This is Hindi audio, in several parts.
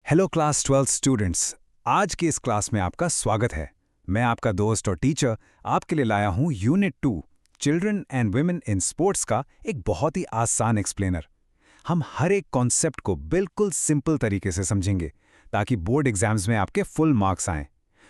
Hello class 12 students. आज की इस क्लास में आपका स्वागत है। मैं आपका दोस्त और टीचर आपके लिए लाया हूं unit 2 children and women in sports का एक बहुत ही आसान एक्सप्लेनर। हम हर एक कॉन्सेप्ट को बिल्कुल सिंपल तरीके से समझेंगे ताकि बोर्ड एग्जाम्स में आपके फुल मार्क्स आएं।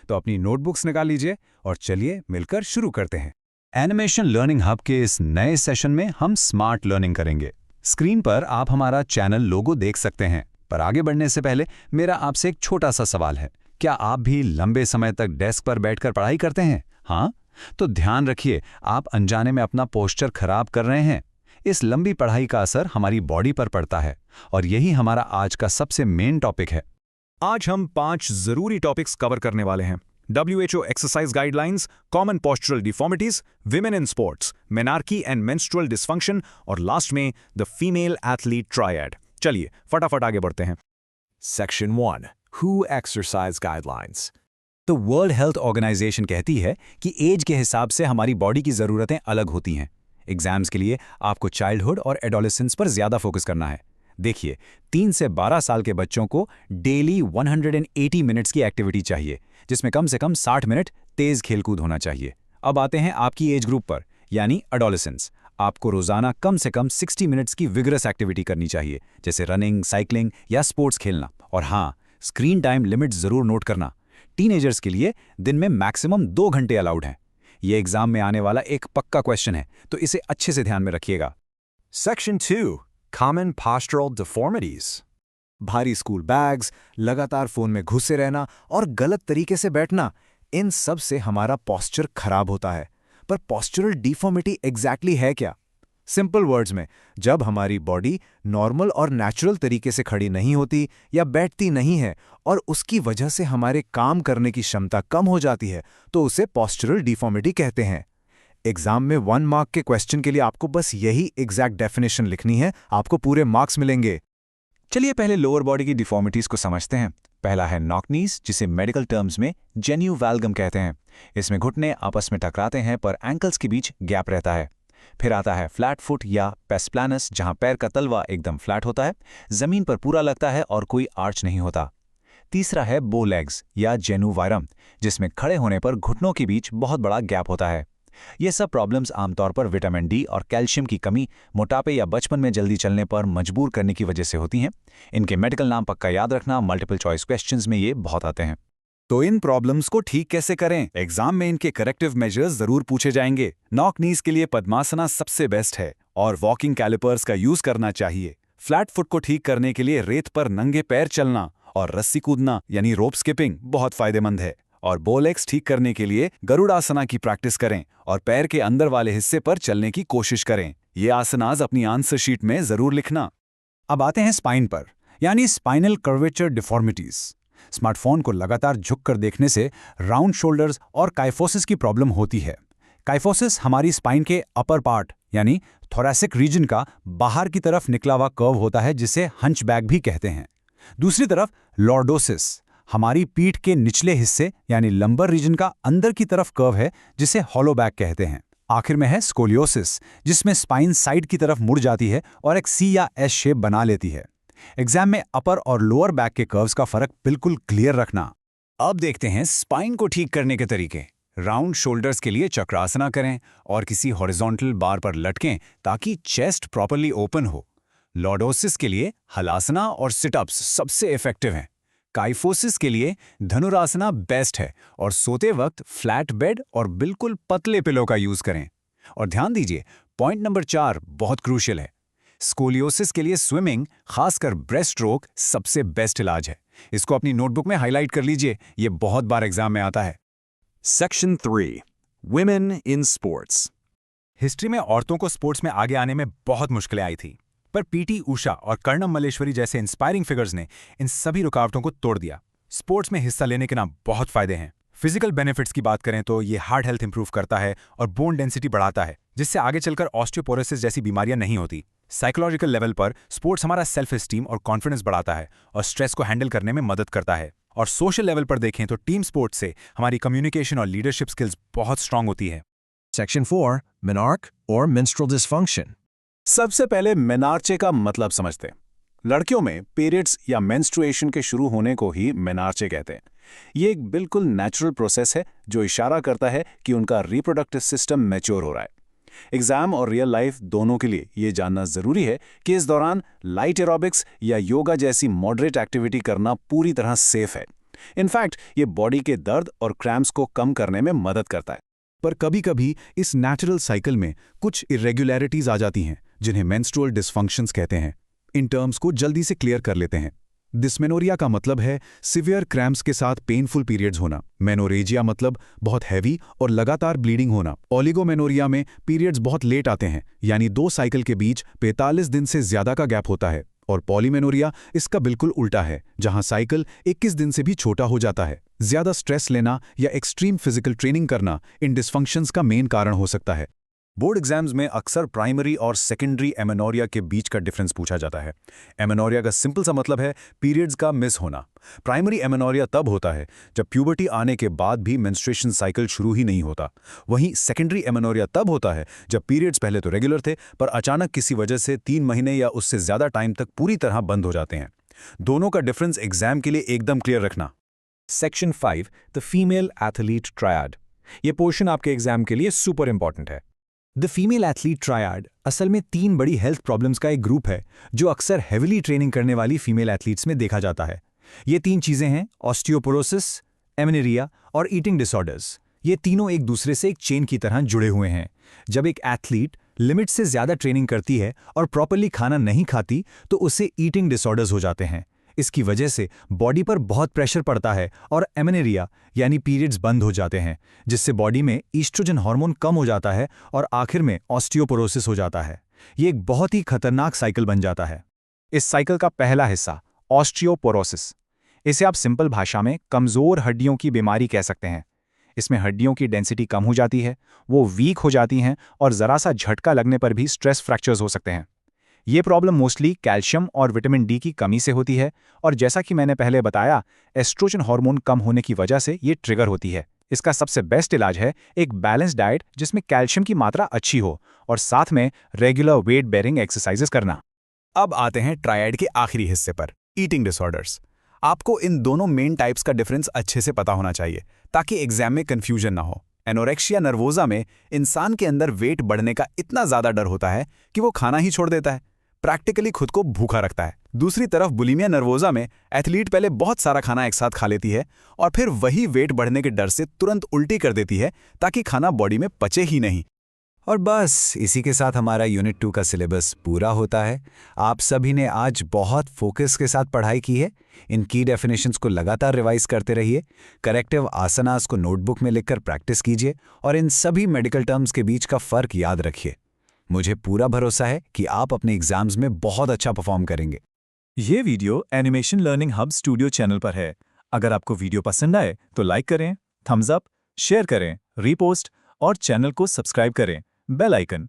तो अपनी नोटबुक्स निकाल लीजिए और चलिए मिलकर शुरू करते हैं। एनिमेशन लर्निंग हब के इस नए सेशन में हम स्मार्ट लर्निंग करेंगे। स्क्रीन पर आप हमारा चैनल लोगो देख सकते हैं, पर आगे बढ़ने से पहले मेरा आपसे एक छोटा सा सवाल है। क्या आप भी लंबे समय तक डेस्क पर बैठकर पढ़ाई करते हैं? हाँ? तो ध्यान रखिए, आप अनजाने में अपना पोस्चर खराब कर रहे हैं। इस लंबी पढ़ाई का असर हमारी बॉडी पर पड़ता है और यही हमारा आज का सबसे मेन टॉपिक है। आज हम 5 जरूरी टॉपिक्स कवर करने वाले हैं। WHO exercise guidelines, common postural deformities, women in sports, menarche and menstrual dysfunction और लास्ट में द फीमेल एथलीट ट्रायड। चलिए फटाफट आगे बढ़ते हैं। Section 1. WHO Exercise Guidelines. तो वर्ल्ड हेल्थ ऑर्गेनाइजेशन कहती है कि एज के हिसाब से हमारी बॉडी की ज़रूरतें अलग होती हैं। एग्जाम्स के लिए आपको चाइल्डहुड और एडोलेसेंस पर ज़्यादा फोकस करना है। देखिए, 3 से 12 साल के बच्चों को डेली 180 मिनट्स की एक्टिविटी चाहिए, जिसमें कम से कम 60 मिनट तेज़ खेलकूद होना चाहिए। अब आते हैं आपकी एज ग्रुप पर, यानी एडोलेसेंस। आपको रोजाना कम से कम 60 मिनट्स की विगरस एक्टिविटी करनी चाहिए, जैसे रनिंग, साइकिलिंग या स्पोर्ट्स खेलना। और हाँ, स्क्रीन टाइम लिमिट जरूर नोट करना। टीनेजर्स के लिए दिन में मैक्सिमम 2 घंटे अलाउड हैं। ये एग्जाम में आने वाला एक पक्का क्वेश्चन है, तो इसे अच्छे से ध्यान में रखिएगा। Section 2. Common Postural Deformities. भारी स्कूल बैग्स, लगातार फोन में घुसे रहना और गलत तरीके से बैठना, इन सब से हमारा पोस्चर खराब होता है। पर पोस्चरल डिफॉर्मिटी एग्जैक्टली है क्या? सिंपल वर्ड्स में, जब हमारी बॉडी नॉर्मल और नेचुरल तरीके से खड़ी नहीं होती या बैठती नहीं है और उसकी वजह से हमारे काम करने की क्षमता कम हो जाती है, तो उसे पोस्चरल डिफॉर्मिटी कहते हैं। एग्जाम में 1 मार्क के क्वेश्चन के लिए आपको बस यही एग्जैक्ट डेफिनेशन लिखनी है, आपको पूरे मार्क्स मिलेंगे। चलिए पहले लोअर बॉडी की डिफॉर्मिटीज को समझते हैं। पहला है नॉक नीज, जिसे मेडिकल टर्म्स में जेन्यू वैल्गम कहते हैं। इसमें घुटने आपस में टकराते हैं पर एंकल्स के बीच गैप रहता है। फिर आता है फ्लैट फुट या पेस्प्लानस, जहां पैर का तलवा एकदम फ्लैट होता है, जमीन पर पूरा लगता है और कोई आर्च नहीं होता। तीसरा है बो लेग्स या जेनु वायरम, जिसमें खड़े होने पर घुटनों के बीच बहुत बड़ा गैप होता है। ये सब प्रॉब्लम्स आमतौर पर विटामिन डी और कैल्शियम की कमी, मोटापे या बचपन में जल्दी चलने पर मजबूर करने की वजह से होती हैं। इनके मेडिकल नाम पक्का याद रखना, मल्टीपल चॉइस क्वेश्चंस में ये बहुत आते हैं। तो इन प्रॉब्लम्स को ठीक कैसे करें? एग्जाम में इनके करेक्टिव मेजर्स जरूर पूछे जाएंगे। नॉक नीज के लिए पद्मासना सबसे बेस्ट है और वॉकिंग कैलिपर्स का यूज करना चाहिए। फ्लैट फुट को ठीक करने के लिए रेत पर नंगे पैर चलना और रस्सी कूदना यानी रोप स्किपिंग बहुत फायदेमंद है। और बोलेक्स ठीक करने के लिए गरुड़ासना की प्रैक्टिस करें और पैर के अंदर वाले हिस्से पर चलने की कोशिश करें। ये आसनाज अपनी आंसर शीट में जरूर लिखना। अब आते हैं स्पाइन पर, यानी स्पाइनल कर्वेचर डिफॉर्मिटीज। स्मार्टफोन को लगातार झुककर देखने से राउंड शोल्डर्स और काइफोसिस की प्रॉब्लम होती है। काइफोसिस हमारी स्पाइन के अपर पार्ट यानी थोरैसिक रीजन का बाहर की तरफ निकला हुआ कर्व होता है, जिसे हंचबैक भी कहते हैं। दूसरी तरफ लॉर्डोसिस हमारी पीठ के निचले हिस्से यानी लंबर रीजन का अंदर की तरफ कर्व है, जिसे हॉलो बैक कहते हैं। आखिर में है स्कोलियोसिस, जिसमें स्पाइन साइड की तरफ मुड़ जाती है और एक सी या एस शेप बना लेती है। एग्जाम में अपर और लोअर बैक के कर्व्स का फर्क बिल्कुल क्लियर रखना। अब देखते हैं स्पाइन को ठीक करने के तरीके। राउंड शोल्डर्स के लिए चक्रासना करें और किसी हॉरिजॉन्टल बार पर लटकें ताकि चेस्ट प्रॉपर्ली ओपन हो। लॉर्डोसिस के लिए हलासना और सिटअप्स सबसे इफेक्टिव हैं। काइफोसिस के लिए धनुरासना बेस्ट है और सोते वक्त फ्लैट बेड और बिल्कुल पतले पिलो का यूज करें। और ध्यान दीजिए, पॉइंट नंबर 4 बहुत क्रूशियल है। स्कोलियोसिस के लिए स्विमिंग, खासकर ब्रेस्ट स्ट्रोक, सबसे बेस्ट इलाज है। इसको अपनी नोटबुक में हाईलाइट कर लीजिए, ये बहुत बार एग्जाम में आता है। Section 3. Women in Sports. History में औरतों को स्पोर्ट्स में आगे आने में बहुत मुश्किलें आई थी, पर पीटी उषा और कर्णम मल्लेश्वरी जैसे इंस्पायरिंग फिगर्स ने इन सभी रुकावटों को तोड़ दिया। स्पोर्ट्स में हिस्सा लेने के ना बहुत फायदे हैं। फिजिकल बेनिफिट्स की बात करें तो ये हार्ट हेल्थ इंप्रूव करता है और बोन डेंसिटी बढ़ाता है, जिससे आगे चलकर ऑस्टियोपोरोसिस जैसी बीमारियां नहीं होती। साइकोलॉजिकल लेवल पर स्पोर्ट्स हमारा सेल्फ एस्टीम और कॉन्फिडेंस बढ़ाता है और स्ट्रेस को हैंडल करने में मदद करता है। और सोशल लेवल पर देखें तो टीम स्पोर्ट्स से हमारी कम्युनिकेशन और लीडरशिप स्किल्स बहुत स्ट्रांग होती है। Section 4. Menarche or Menstrual Dysfunction. सबसे पहले मेनार्चे का मतलब समझते हैं। लड़कियों में पीरियड्स या मेंस्ट्रुएशन के शुरू होने को ही मेनार्चे कहते हैं। ये एक बिल्कुल नेचुरल प्रोसेस है जो इशारा करता है कि उनका रिप्रोडक्टिव सिस्टम मैच्योर हो रहा है। एग्जाम और रियल लाइफ दोनों के लिए ये जानना जरूरी है कि इस दौरान लाइट एरोबिक्स या योगा जैसी मॉडरेट एक्टिविटी करना पूरी तरह सेफ है। इनफैक्ट ये बॉडी के दर्द और क्रैम्प्स को कम करने में मदद करता है। पर कभी-कभी इस नेचुरल साइकिल में कुछ इरेगुलरिटीज आ जाती हैं, जिन्हें मेंस्ट्रुअल डिसफंक्शंस कहते हैं। इन टर्म्स को जल्दी से क्लियर कर लेते हैं। डिस्मेनोरिया का मतलब है सिवियर क्रैम्प्स के साथ पेनफुल पीरियड्स होना। मेनोरेजिया मतलब बहुत हैवी और लगातार ब्लीडिंग होना। ओलिगोमेनोरिया में पीरियड्स बहुत लेट आते हैं, यानी 2 साइकिल के बीच 45 दिन से ज्यादा का गैप होता है। और पॉलीमेनोरिया इसका बिल्कुल उल्टा है, जहां साइकिल 21 दिन से भी छोटा हो जाता है। ज्यादा स्ट्रेस लेना या एक्सट्रीम फिजिकल ट्रेनिंग करना इन डिस्फंक्शंस का मेन कारण हो सकता है। बोर्ड एग्जाम्स में अक्सर प्राइमरी और सेकेंडरी एमेनोरिया के बीच का डिफरेंस पूछा जाता है। एमेनोरिया का सिंपल सा मतलब है पीरियड्स का मिस होना। प्राइमरी एमेनोरिया तब होता है जब प्यूबर्टी आने के बाद भी मेंस्ट्रुएशन साइकिल शुरू ही नहीं होता। वहीं सेकेंडरी एमेनोरिया तब होता है जब पीरियड्स पहले तो रेगुलर थे, पर अचानक किसी वजह से 3 महीने या उससे ज्यादा टाइम तक पूरी तरह बंद हो जाते हैं। दोनों का डिफरेंस एग्जाम के लिए एकदम क्लियर रखना। Section 5 the female athlete triad. ये पोर्शन आपके एग्जाम के लिए सुपर इंपॉर्टेंट है। द फीमेल एथलीट ट्रायड असल में 3 बड़ी हेल्थ प्रॉब्लम्स का एक ग्रुप है जो अक्सर हेविली ट्रेनिंग करने वाली फीमेल एथलीट्स में देखा जाता है। ये 3 चीजें हैं ऑस्टियोपोरोसिस, एमेनेरिया और ईटिंग डिसऑर्डर्स। ये तीनों एक दूसरे से एक चेन की तरह जुड़े हुए हैं। जब एक एथलीट लिमिट से ज्यादा ट्रेनिंग करती है और प्रॉपर्ली खाना नहीं खाती तो उसे ईटिंग डिसऑर्डर्स हो जाते हैं। इसकी वजह से बॉडी पर बहुत प्रेशर पड़ता है और एमेनेरिया यानी पीरियड्स बंद हो जाते हैं, जिससे बॉडी में ईस्ट्रोजन हार्मोन कम हो जाता है और आखिर में ऑस्टियोपोरोसिस हो जाता है। ये एक बहुत ही खतरनाक साइकिल बन जाता है। इस साइकिल का पहला हिस्सा ऑस्टियोपोरोसिस, इसे आप सिंपल भाषा में कमजोर हड्डियों की बीमारी कह सकते हैं। इसमें हड्डियों की डेंसिटी कम हो जाती है, वो वीक हो जाती हैं और जरा सा झटका लगने पर भी स्ट्रेस फ्रैक्चर्स हो सकते हैं। ये प्रॉब्लम मोस्टली कैल्शियम और विटामिन डी की कमी से होती है और जैसा कि मैंने पहले बताया, एस्ट्रोजन हार्मोन कम होने की वजह से ये ट्रिगर होती है। इसका सबसे बेस्ट इलाज है एक बैलेंस डाइट जिसमें कैल्शियम की मात्रा अच्छी हो और साथ में रेगुलर वेट बेयरिंग एक्सरसाइजेस करना। अब आते हैं ट्रायड के आखिरी हिस्से पर, ईटिंग डिसऑर्डर्स। आपको इन दोनों मेन टाइप्स का डिफरेंस अच्छे से पता होना चाहिए ताकि एग्जाम में कंफ्यूजन ना हो। एनोरेक्सिया नर्वोजा में इंसान के अंदर वेट बढ़ने का इतना ज्यादा डर होता है कि वो खाना ही छोड़ देता है, प्रैक्टिकली खुद को भूखा रखता है। दूसरी तरफ बुलिमिया नर्वोजा में एथलीट पहले बहुत सारा खाना एक साथ खा लेती है और फिर वही वेट बढ़ने के डर से तुरंत उल्टी कर देती है ताकि खाना बॉडी में पचे ही नहीं। और बस इसी के साथ हमारा यूनिट 2 का सिलेबस पूरा होता है। आप सभी ने आज बहुत फोकस के साथ पढ़ाई की है। इन की डेफिनेशंस को लगातार रिवाइज करते रहिए, करेक्टिव आसनास को नोटबुक में लिखकर प्रैक्टिस कीजिए और इन सभी मेडिकल टर्म्स के बीच का फर्क याद रखिए। मुझे पूरा भरोसा है कि आप अपने एग्जाम्स में बहुत अच्छा परफॉर्म करेंगे। ये video animation learning hub studio channel पर है। अगर आपको वीडियो पसंद आए तो लाइक करें, थम्स अप, शेयर करें, रीपोस्ट और चैनल को सब्सक्राइब करें। Bell icon